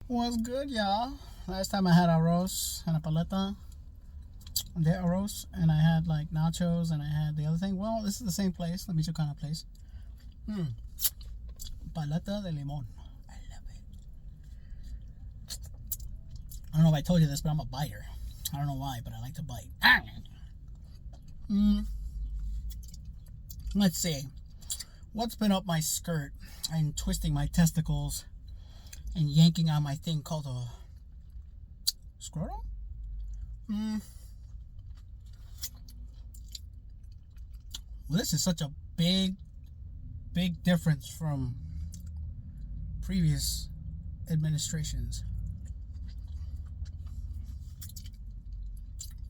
What's good, y'all? Last time I had arroz and a paleta de arroz, and I had like nachos, and I had the other thing. Well, this is the same place, the Michoacana place. Paleta de limon. I love it. I don't know if I told you this, but I'm a biter. I don't know why, but I like to bite. Let's see. What's been up my skirt and twisting my testicles and yanking on my thing called a scrotum? Well, this is such a big difference from previous administrations.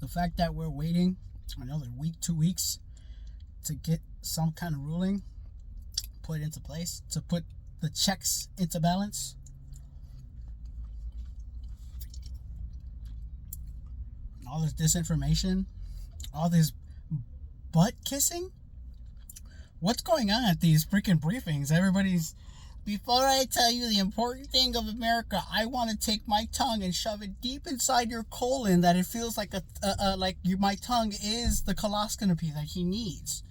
The fact that we're waiting another week, 2 weeks to get some kind of ruling put into place, to put the checks into balance. All this disinformation, all this butt kissing. What's going on at these freaking briefings? Everybody's, before I tell you the important thing of America, I want to take my tongue and shove it deep inside your colon, that it feels like my tongue is the coloscopy that he needs.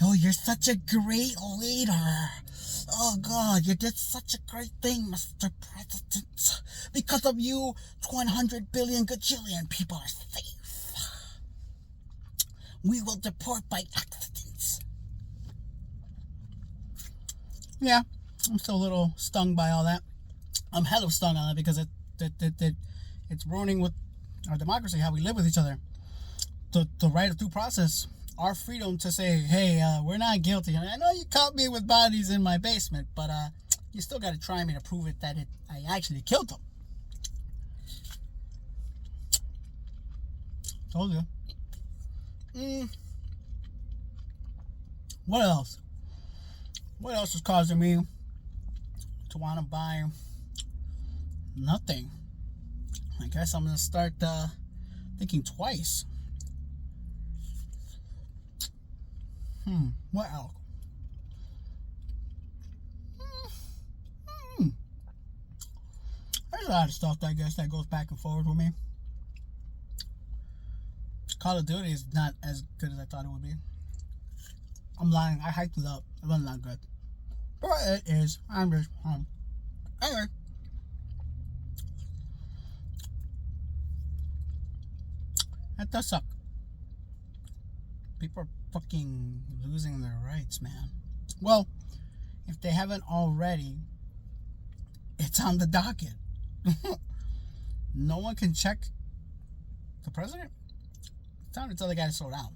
Oh, you're such a great leader. Oh, God, you did such a great thing, Mr. President. Because of you, 100 billion gajillion people are safe. We will deport by accident. Yeah, I'm still a little stung by all that. I'm hella stung on it because it's ruining with our democracy, how we live with each other. The right of due process, our freedom to say, hey, we're not guilty. I know you caught me with bodies in my basement, but you still got to try me to prove it that I actually killed them. Told you. What else? What else is causing me to want to buy nothing? I guess I'm going to start thinking twice. What else? There's a lot of stuff that I guess that goes back and forth with me. Call of Duty is not as good as I thought it would be. I'm lying. I hyped it up. It wasn't that good. But it is. I'm just anyway. That does suck. People are fucking losing their rights, man. Well, if they haven't already, it's on the docket. No one can check the president. It's time to tell the guy to slow down.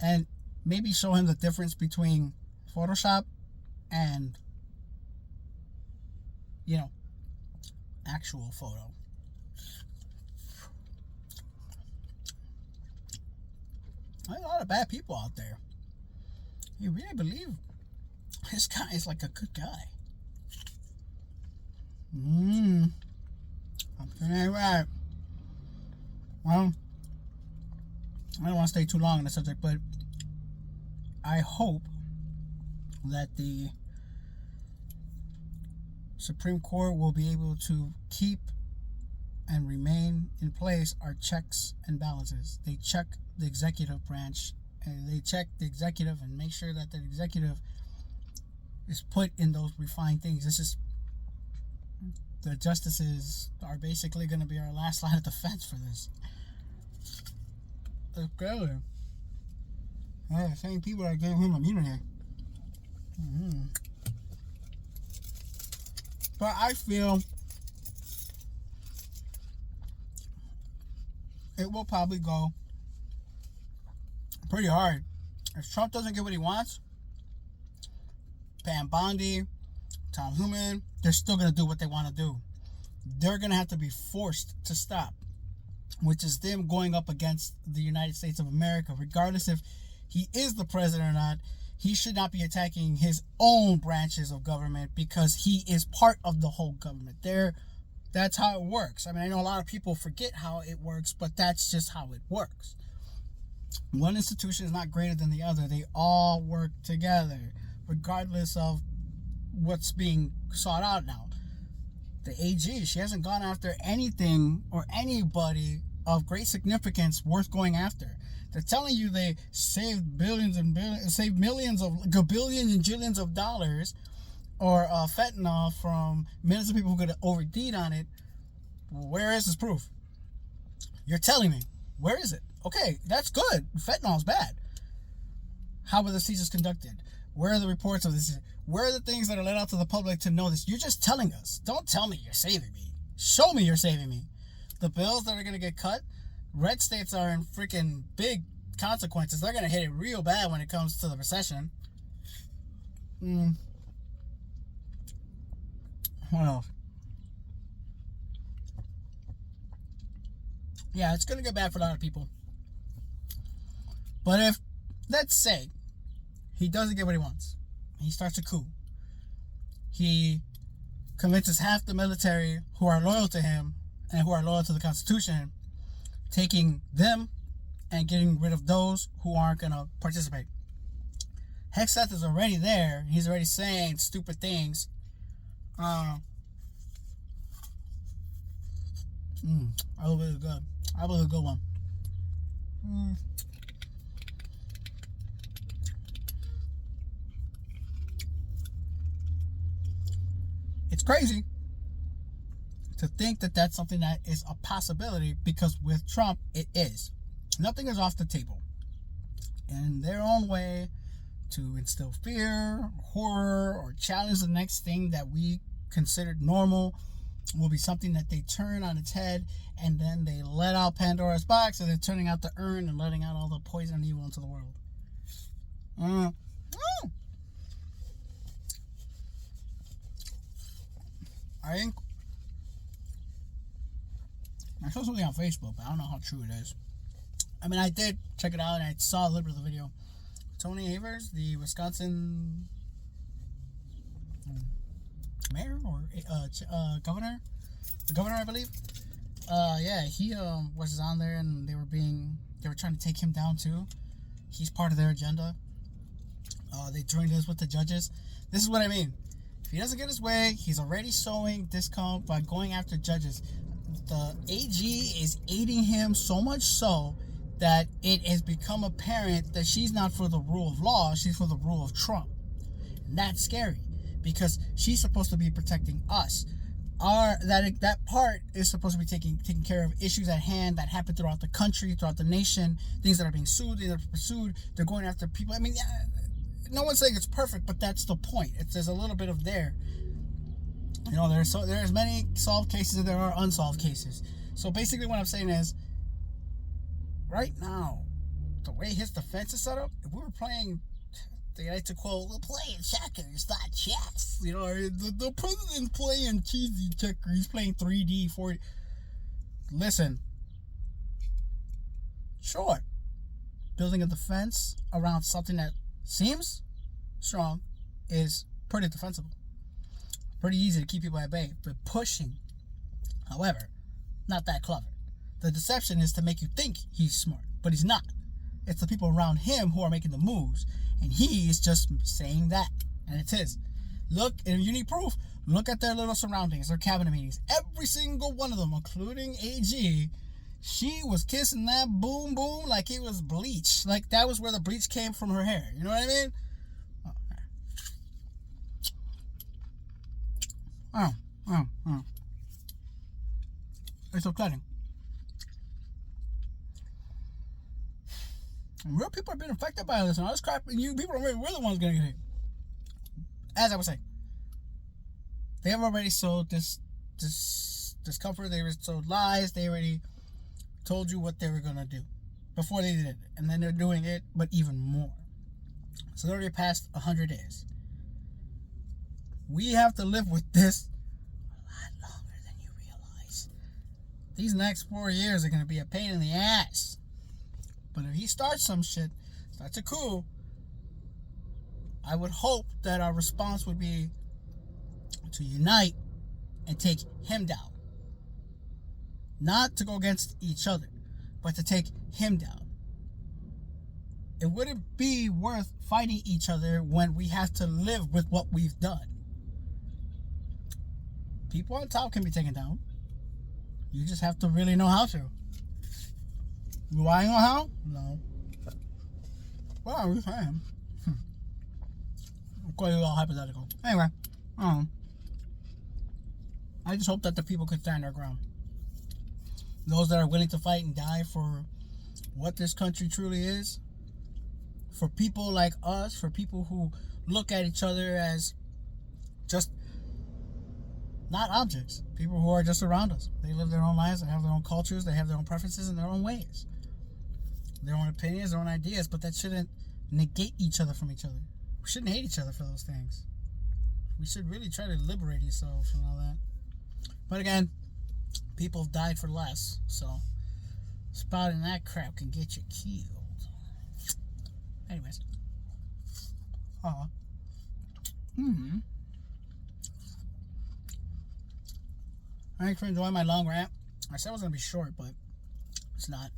And maybe show him the difference between Photoshop and, actual photo. There's a lot of bad people out there. You really believe this guy is like a good guy? I'm saying right. Well, I don't want to stay too long on the subject, but I hope that the Supreme Court will be able to keep and remain in place our checks and balances. They check the executive branch, and they check the executive and make sure that the executive is put in those refined things. This is, the justices are basically going to be our last line of defense for this. It's crazy. Yeah, the same people that gave him immunity. But I feel it will probably go pretty hard. If Trump doesn't get what he wants, Pam Bondi, Tom Human, they're still going to do what they want to do. They're going to have to be forced to stop, which is them going up against the United States of America. Regardless if he is the president or not, he should not be attacking his own branches of government because he is part of the whole government. That's how it works. I mean, I know a lot of people forget how it works, but that's just how it works. One institution is not greater than the other. They all work together, regardless of what's being sought out now. The AG, she hasn't gone after anything or anybody of great significance worth going after. They're telling you they saved billions and billions, saved millions of gabillions and jillions of dollars, or fentanyl from millions of people who could have OD'd on it. Where is this proof? You're telling me. Where is it? Okay, that's good. Fentanyl's bad. How were the seizures conducted? Where are the reports of this? Where are the things that are let out to the public to know this? You're just telling us. Don't tell me you're saving me. Show me you're saving me. The bills that are going to get cut, red states are in freaking big consequences. They're going to hit it real bad when it comes to the recession. What else? Yeah, it's going to get bad for a lot of people. But if, let's say, he doesn't get what he wants, he starts a coup, he convinces half the military who are loyal to him and who are loyal to the Constitution, taking them and getting rid of those who aren't going to participate. Hegseth is already there. He's already saying stupid things. I believe it's good. I believe it's a good one. It's crazy to think that that's something that is a possibility, because with Trump, it is. Nothing is off the table. In their own way, to instill fear, horror, or challenge the next thing that we considered normal will be something that they turn on its head, and then they let out Pandora's box, and they're turning out the urn and letting out all the poison and evil into the world. I think I saw something on Facebook, but I don't know how true it is. I mean, I did check it out, and I saw a little bit of the video. Tony Evers, the Wisconsin mayor or governor, the governor, I believe. Yeah, he was on there, and they were trying to take him down too. He's part of their agenda. They joined us with the judges. This is what I mean. If he doesn't get his way, he's already sowing discount by going after judges. The AG is aiding him so much so that it has become apparent that she's not for the rule of law, she's for the rule of Trump. And that's scary, because she's supposed to be protecting us. That part is supposed to be taking care of issues at hand that happen throughout the country, throughout the nation, things that are being sued, things that are pursued. They're going after people. I mean, no one's saying it's perfect, but that's the point. There's a little bit of there. You know, there's many solved cases and there are unsolved cases. So basically what I'm saying is, right now, the way his defense is set up, if we were playing, they like to quote, we're playing checkers, not chess. You know, the president's playing cheesy checkers. He's playing 3D, 4D. Listen, sure, building a defense around something that seems strong is pretty defensible. Pretty easy to keep people at bay. But pushing, however, not that clever. The deception is to make you think he's smart, but he's not. It's the people around him who are making the moves, and he is just saying that, and it's his. Look, if you need proof, look at their little surroundings, their cabinet meetings. Every single one of them, including AG, she was kissing that boom boom like it was bleach. Like that was where the bleach came from her hair. You know what I mean? Oh. It's upsetting. And real people are being affected by this, and all this crap, and you people we're the ones getting hit. As I was saying, they have already sowed this discomfort. They sowed lies. They already told you what they were gonna do before they did it, and then they're doing it, but even more. So they're already past 100 days. We have to live with this a lot longer than you realize. These next 4 years are going to be a pain in the ass. But if he starts some shit, starts a coup, I would hope that our response would be to unite and take him down. Not to go against each other, but to take him down. It wouldn't be worth fighting each other when we have to live with what we've done. People on top can be taken down. You just have to really know how to. Do I know how? No. Well, I'm saying. Of course, it's all hypothetical. Anyway, I just hope that the people could stand their ground. Those that are willing to fight and die for what this country truly is. For people like us, for people who look at each other as just not objects. People who are just around us. They live their own lives, they have their own cultures, they have their own preferences and their own ways. Their own opinions, their own ideas, but that shouldn't negate each other from each other. We shouldn't hate each other for those things. We should really try to liberate yourselves from all that. But again, people have died for less, so spouting that crap can get you killed. Anyways. Thanks for enjoying my long rant. I said it was going to be short, but it's not.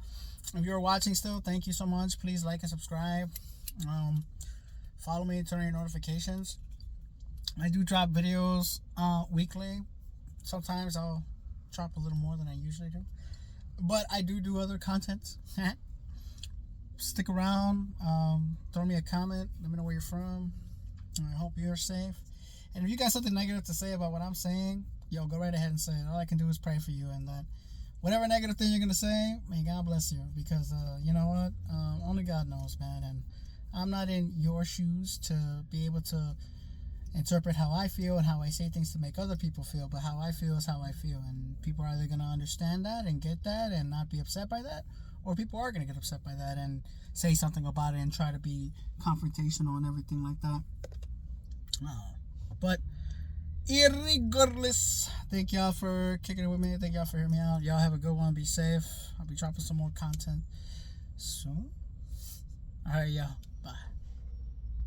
If you're watching still, thank you so much. Please like and subscribe. Follow me and turn on your notifications. I do drop videos weekly. Sometimes I'll drop a little more than I usually do. But I do other content. Stick around. Throw me a comment. Let me know where you're from. I hope you're safe. And if you got something negative to say about what I'm saying, yo, go right ahead and say it. All I can do is pray for you, and that whatever negative thing you're going to say, may God bless you. Because, you know what? Only God knows, man. And I'm not in your shoes to be able to interpret how I feel and how I say things to make other people feel. But how I feel is how I feel. And people are either going to understand that and get that and not be upset by that, or people are going to get upset by that and say something about it and try to be confrontational and everything like that. But irregardless, thank y'all for kicking it with me. Thank y'all for hearing me out. Y'all have a good one. Be safe. I'll be dropping some more content soon. Alright, y'all.